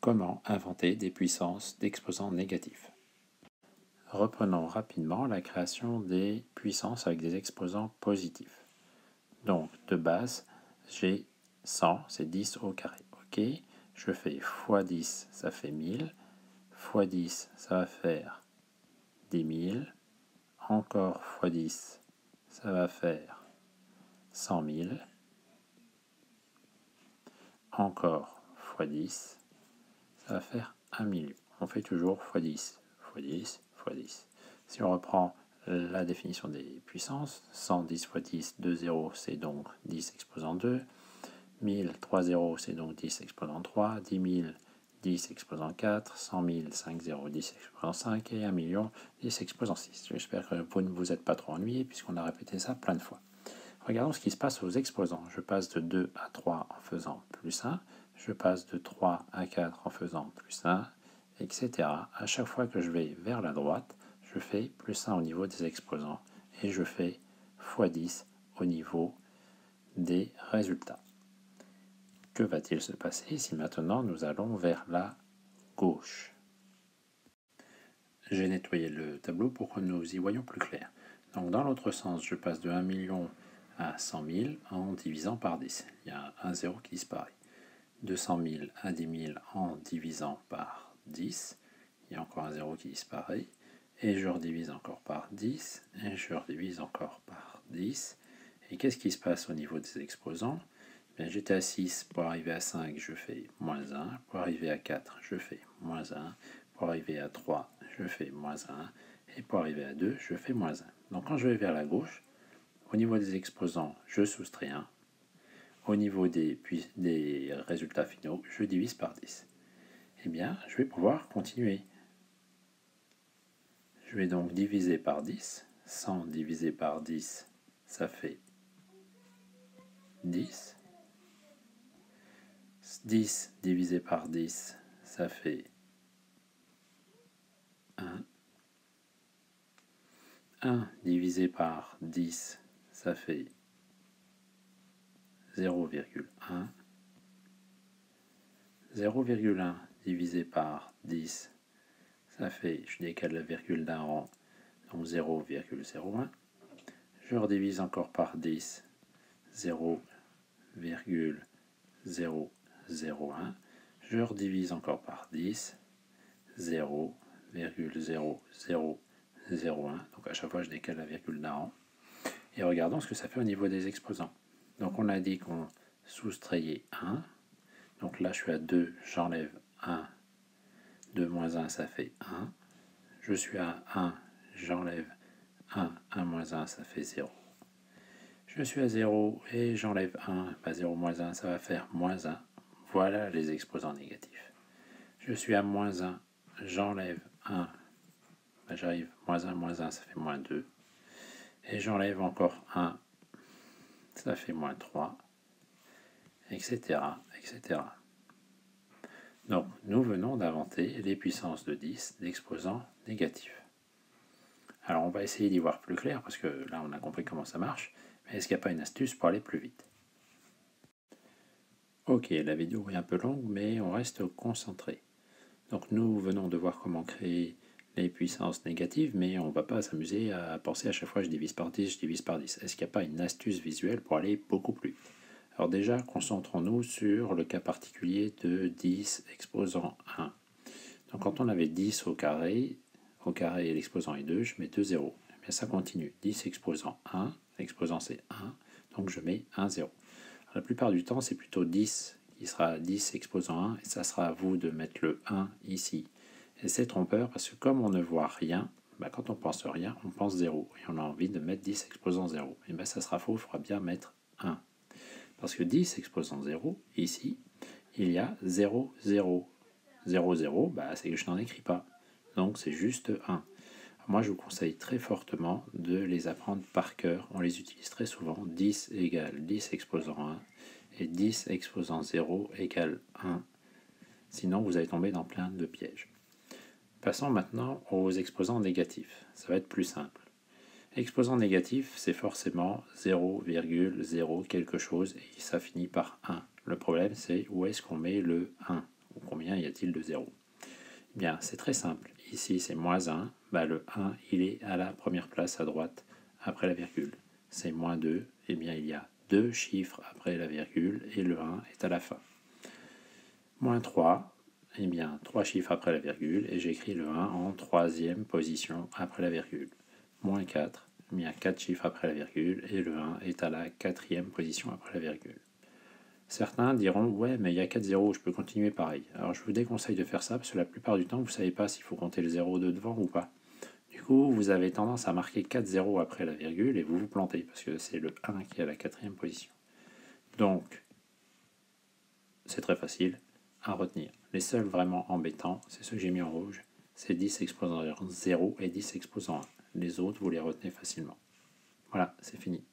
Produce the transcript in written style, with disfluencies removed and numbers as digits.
Comment inventer des puissances d'exposants négatifs? Reprenons rapidement la création des puissances avec des exposants positifs. Donc, de base, j'ai 100, c'est 10 au carré. Ok, je fais x 10, ça fait 1000. x 10, ça va faire 10 000. Encore x 10, ça va faire 100 000. Encore x 10, ça va faire 1 million. On fait toujours x 10, x 10, x 10. Si on reprend la définition des puissances, 110 x 10, 2 zéros, c'est donc 10 exposant 2. 1000, 3 zéros, c'est donc 10 exposant 3. 10 000, 10 exposant 4. 100 000, 5 zéros, 10 exposant 5. Et 1 million, 10 exposant 6. J'espère que vous ne vous êtes pas trop ennuyé puisqu'on a répété ça plein de fois. Regardons ce qui se passe aux exposants. Je passe de 2 à 3 en faisant plus 1. Je passe de 3 à 4 en faisant plus 1, etc. À chaque fois que je vais vers la droite, je fais plus 1 au niveau des exposants et je fais x 10 au niveau des résultats. Que va-t-il se passer si maintenant nous allons vers la gauche? J'ai nettoyé le tableau pour que nous y voyons plus clair. Donc dans l'autre sens, je passe de 1 million à 100 000 en divisant par 10. Il y a un zéro qui disparaît. De 100 000 à 10 000 en divisant par 10. Il y a encore un zéro qui disparaît. Et je redivise encore par 10. Et je redivise encore par 10. Et qu'est-ce qui se passe au niveau des exposants? Bien, j'étais à 6, pour arriver à 5, je fais moins 1. Pour arriver à 4, je fais moins 1. Pour arriver à 3, je fais moins 1. Et pour arriver à 2, je fais moins 1. Donc quand je vais vers la gauche, au niveau des exposants, je soustrais 1. Au niveau des résultats finaux, je divise par 10. Eh bien, je vais pouvoir continuer. Je vais donc diviser par 10. 100 divisé par 10, ça fait 10. 10 divisé par 10, ça fait 1. 1 divisé par 10, ça fait 0,1. 0,1 divisé par 10, ça fait, je décale la virgule d'un rang, donc 0,01. Je redivise encore par 10, 0,001. Je redivise encore par 10, 0,0001. Donc à chaque fois, je décale la virgule d'un rang. Et regardons ce que ça fait au niveau des exposants. Donc on a dit qu'on soustrayait 1. Donc là, je suis à 2, j'enlève 1. 2 moins 1, ça fait 1. Je suis à 1, j'enlève 1. 1 moins 1, ça fait 0. Je suis à 0 et j'enlève 1. 0 moins 1, ça va faire moins 1. Voilà les exposants négatifs. Je suis à moins 1, j'enlève 1. J'arrive, moins 1, ça fait moins 2. Et j'enlève encore 1, ça fait moins 3, etc., etc. Donc, nous venons d'inventer les puissances de 10 d'exposants négatifs. Alors, on va essayer d'y voir plus clair, parce que là, on a compris comment ça marche. Mais est-ce qu'il n'y a pas une astuce pour aller plus vite? Ok, la vidéo est un peu longue, mais on reste concentré. Donc, nous venons de voir comment créer les puissances négatives, mais on ne va pas s'amuser à penser à chaque fois je divise par 10, je divise par 10. Est-ce qu'il n'y a pas une astuce visuelle pour aller beaucoup plus vite? Alors déjà, concentrons-nous sur le cas particulier de 10 exposant 1. Donc quand on avait 10 au carré et l'exposant est 2, je mets 2 zéros. Et bien ça continue. 10 exposant 1, l'exposant c'est 1, donc je mets 1 0. Alors, la plupart du temps, c'est plutôt 10 qui sera 10 exposant 1, et ça sera à vous de mettre le 1 ici. Et c'est trompeur parce que comme on ne voit rien, quand on pense rien, on pense 0. Et on a envie de mettre 10 exposant 0. Et bien ça sera faux, il faudra bien mettre 1. Parce que 10 exposant 0, ici, il y a 0, 0. 0, 0, c'est que je n'en écris pas. Donc c'est juste 1. Moi, je vous conseille très fortement de les apprendre par cœur. On les utilise très souvent. 10 égale 10 exposant 1 et 10 exposant 0 égale 1. Sinon, vous allez tomber dans plein de pièges. Passons maintenant aux exposants négatifs. Ça va être plus simple. Exposant négatif, c'est forcément 0,0 quelque chose et ça finit par 1. Le problème, c'est où est-ce qu'on met le 1? Combien y a-t-il de 0? Eh bien, c'est très simple. Ici, c'est moins 1. Le 1, il est à la première place à droite après la virgule. C'est moins 2. Eh bien, il y a 2 chiffres après la virgule et le 1 est à la fin. Moins 3, eh bien, 3 chiffres après la virgule et j'écris le 1 en troisième position après la virgule. Moins 4, eh bien, 4 chiffres après la virgule et le 1 est à la quatrième position après la virgule. Certains diront « Ouais, mais il y a 4 zéros, je peux continuer pareil. » Alors je vous déconseille de faire ça parce que la plupart du temps, vous ne savez pas s'il faut compter le 0 de devant ou pas. Du coup, vous avez tendance à marquer 4 zéros après la virgule et vous vous plantez parce que c'est le 1 qui est à la quatrième position. Donc, c'est très facile à retenir. Les seuls vraiment embêtants, c'est ceux que j'ai mis en rouge, c'est 10 exposant 0 et 10 exposant 1. Les autres, vous les retenez facilement. Voilà, c'est fini.